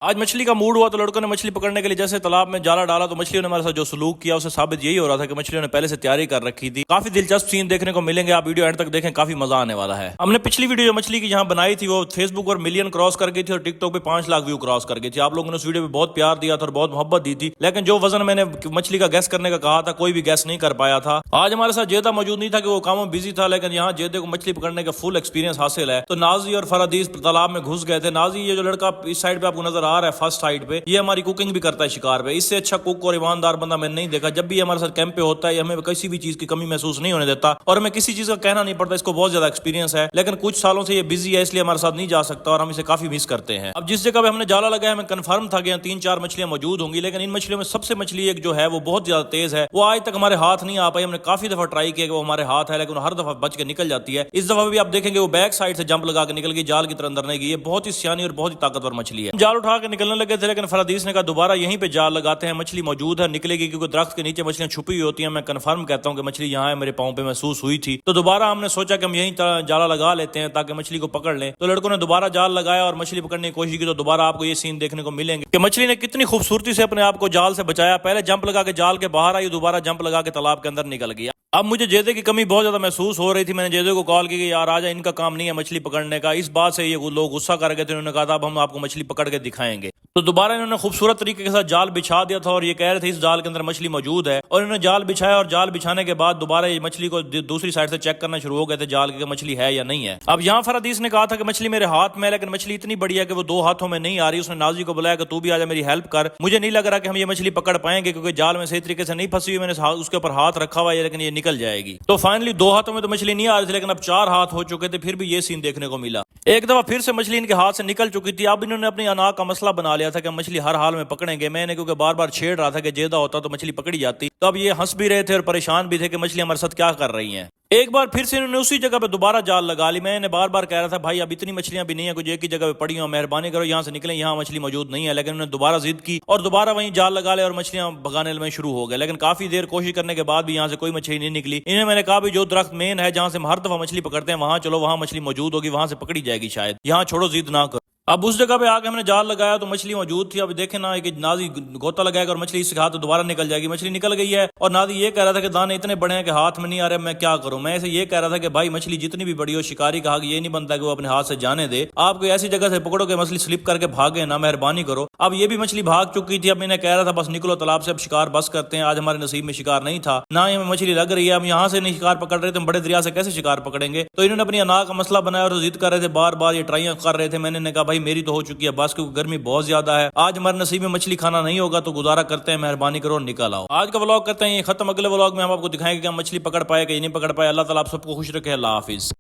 آج مچھلی کا موڈ ہوا تو لڑکوں نے مچھلی پکڑنے کے لیے جیسے تالاب میں جالا ڈالا تو مچھلیوں نے ہمارے ساتھ جو سلوک کیا اسے ثابت یہی ہو رہا تھا کہ مچھلیوں نے پہلے سے تیاری کر رکھی تھی. کافی دلچسپ سین دیکھنے کو ملیں گے, آپ ویڈیو اینڈ تک دیکھیں, کافی مزہ آنے والا ہے. ہم نے پچھلی ویڈیو جو مچھلی کی جہاں بنائی تھی وہ فیس بک پر ملین کراس کر گئی تھی اور ٹک ٹاک پہ 5 لاکھ ویو کراس کر گئی تھی. آپ لوگوں نے اس ویڈیو پہ بہت پیار دیا تھا اور بہت محبت دی تھی, لیکن جو وزن میں نے مچھلی کا گیس کرنے کا کہا تھا کوئی بھی گیس نہیں کر پایا تھا. آج ہمارے ساتھ جیدہ موجود نہیں تھا کہ وہ کاموں میں بزی تھا, لیکن یہاں جیدے کو مچھلی پکڑنے کا فل ایکسپیرینس حاصل ہے. تو نازی اور فرادیس تالاب میں گھس گئے تھے. نازی یہ جو لڑکا اس سائڈ پہ آپ کو نظر آ رہا ہے فرسٹ سائڈ پہ, یہ ہماری کوکنگ بھی کرتا ہے شکار پہ. اس سے اچھا کوک اور ایماندار بندہ میں نے نہیں دیکھا. جب بھی یہ ہمارے ساتھ کیمپ پہ ہوتا ہے ہمیں کسی بھی چیز کی کمی محسوس نہیں ہونے دیتا اور ہمیں کسی چیز کا کہنا نہیں پڑتا. اس کو بہت زیادہ ایکسپیرینس ہے, لیکن کچھ سالوں سے یہ بزی ہے اس لیے ہمارے ساتھ نہیں جا سکتا اور ہم اسے کافی مس کرتے ہیں. اب جس جگہ پہ ہم نے جالا لگایا ہمیں کنفرم تھا کہ 3-4 مچھلیاں موجود ہوں گی, لیکن ان مچھلیوں میں سب سے مچھلی ایک جو ہے وہ بہت زیادہ تیز ہے, وہ آج تک ہمارے ہاتھ نہیں آ پائی. ہم نے کافی دفعہ ٹرائی کیا کہ وہ ہمارے ہاتھ ہے, لیکن ہر دفعہ بچ کے نکل جاتی ہے. اس دفعہ بھی آپ دیکھیں گے وہ بیک سائڈ سے جمپ لگا کے نکل گئی, جال کی طرح اندر نہیں گئی. یہ بہت ہی سیانی اور بہت ہی طاقتور مچھلی ہے. جال اٹھا کے نکلنے لگے تھے, لیکن فرادیس نے کہا دوبارہ یہیں پہ جال لگاتے ہیں, مچھلی موجود ہے, نکلے گی, کیونکہ درخت کے نیچے مچھلیاں چھپی ہوئی ہوتی ہیں. میں کنفرم کہتا ہوں کہ مچھلی یہاں ہے, میرے پاؤں پہ محسوس ہوئی تھی. تو دوبارہ ہم نے سوچا کہ ہم یہیں جالا لگا لیتے ہیں تاکہ مچھلی کو پکڑ لیں. تو لڑکوں نے دوبارہ جال لگایا اور مچھلی پکڑنے کی کوشش کی. تو دوبارہ آپ کو یہ سین دیکھنے کو ملیں گے کہ مچھلی نے کتنی خوبصورتی سے اپنے آپ کو جال سے بچایا. پہلے جمپ لگا کے جال کے باہر آئی, دوبارہ جمپ لگا کے تالاب کے اندر نکل گیا. اب مجھے جیدے کی کمی بہت زیادہ محسوس ہو رہی تھی. میں نے جیدے کو کال کی کہ یار آجا, ان کا کام نہیں ہے مچھلی پکڑنے کا. اس بات سے یہ لوگ غصہ کر گئے تھے. انہوں نے کہا تھا اب ہم آپ کو مچھلی پکڑ کے دکھائیں گے. تو دوبارہ انہوں نے خوبصورت طریقے کے ساتھ جال بچھا دیا تھا اور یہ کہہ رہے تھے اس جال کے اندر مچھلی موجود ہے. اور انہوں نے جال بچھایا اور جال بچھانے کے بعد دوبارہ یہ مچھلی کو دوسری سائڈ سے چیک کرنا شروع ہو گئے تھے جال کی مچھلی ہے یا نہیں ہے. اب یہاں فرادیس نے کہا تھا کہ مچھلی میرے ہاتھ میں, لیکن مچھلی اتنی بڑی ہے کہ وہ 2 ہاتھوں میں نہیں آ رہی. اس نے نازی کو بلایا کہ تو بھی آجا میری ہیلپ کر. مجھے نہیں لگ رہا کہ ہم یہ مچھلی پکڑ پائیں گے کیونکہ جال میں صحیح طریقے سے نہیں پھنسی ہوئی. میں نے اس کے اوپر ہاتھ رکھا ہوا ہے لیکن یہ نکل جائے گی. تو فائنلی 2 ہاتھوں میں تو مچھلی نہیں آ رہی تھی, لیکن اب 4 ہاتھ ہو چکے تھے. پھر بھی یہ سین دیکھنے کو ملا. ایک دفعہ پھر سے مچھلی ان کے ہاتھ سے نکل چکی تھی. اب انہوں نے اپنی انا کا مسئلہ بنا لیا تھا کہ مچھلی ہر حال میں پکڑیں گے. میں نے کیونکہ بار بار چھیڑ رہا تھا کہ جیدہ ہوتا تو مچھلی پکڑی جاتی. تو اب یہ ہنس بھی رہے تھے اور پریشان بھی تھے کہ مچھلی ہمارے ساتھ کیا کر رہی ہیں. ایک بار پھر سے انہوں نے اسی جگہ پہ دوبارہ جال لگا لی. میں نے بار بار کہہ رہا تھا بھائی اب اتنی مچھلیاں بھی نہیں ہیں, کچھ ایک ہی جگہ پہ پڑی ہوں, مہربانی کرو یہاں سے نکلیں, یہاں مچھلی موجود نہیں ہے. لیکن انہوں نے دوبارہ ضد کی اور دوبارہ وہیں جال لگا لے اور مچھلیاں بھگانے میں شروع ہو گئے. لیکن کافی دیر کوشش کرنے کے بعد بھی یہاں سے کوئی مچھلی نہیں نکلی. انہیں میں نے کہا بھی جو درخت مین ہے جہاں سے ہم ہر دفعہ مچھلی پکڑتے ہیں وہاں چلو, وہاں مچھلی موجود ہوگی, وہاں سے پکڑی جائے گی شاید, یہاں چھوڑو, ضد نہ کرو. اب اس جگہ پہ آ کے ہم نے جال لگایا تو مچھلی موجود تھی. اب دیکھیں نا کہ نازی گوتا لگائے گا اور مچھلی اس کے ہاتھ دوبارہ نکل جائے گی. مچھلی نکل گئی ہے اور نازی یہ کہہ رہا تھا کہ دانے اتنے بڑے ہیں کہ ہاتھ میں نہیں آ رہے, میں کیا کروں. میں اسے یہ کہہ رہا تھا کہ بھائی مچھلی جتنی بھی بڑی ہو, شکاری کا حق یہ نہیں بنتا کہ وہ اپنے ہاتھ سے جانے دے. آپ کوئی ایسی جگہ سے پکڑو کہ مچھلی سلپ کر کے بھاگے نا, مہربانی کرو. اب یہ بھی مچھلی بھاگ چکی تھی. اب میں نے کہہ رہا تھا بس نکلو تالاب سے, اب شکار بس کرتے ہیں. آج ہمارے نصیب میں شکار نہیں تھا, نہ ہی ہمیں مچھلی لگ رہی ہے. ہم یہاں سے نہیں شکار پکڑ رہے تھے, ہم بڑے دریا سے کیسے شکار پکڑیں گے. تو انہوں نے اپنی انا کا مسئلہ بنایا اور ضد کر رہے تھے, بار بار یہ ٹرائیاں کر رہے تھے. میں نے کہا بھائی میری تو ہو چکی ہے بس, کیونکہ گرمی بہت زیادہ ہے. آج ہمارے نصیب میں مچھلی کھانا نہیں ہوگا تو گزارا کرتے ہیں, مہربانی کرو نکل آؤ. آج کا ولاگ کرتے ہیں یہ ختم. اگلے ولاگ میں ہم آپ کو دکھائیں گے کہ ہم مچھلی پکڑ پائے کہ نہیں پکڑ پائے. اللہ تعالیٰ آپ سب کو خوش رکھے. اللہ حافظ.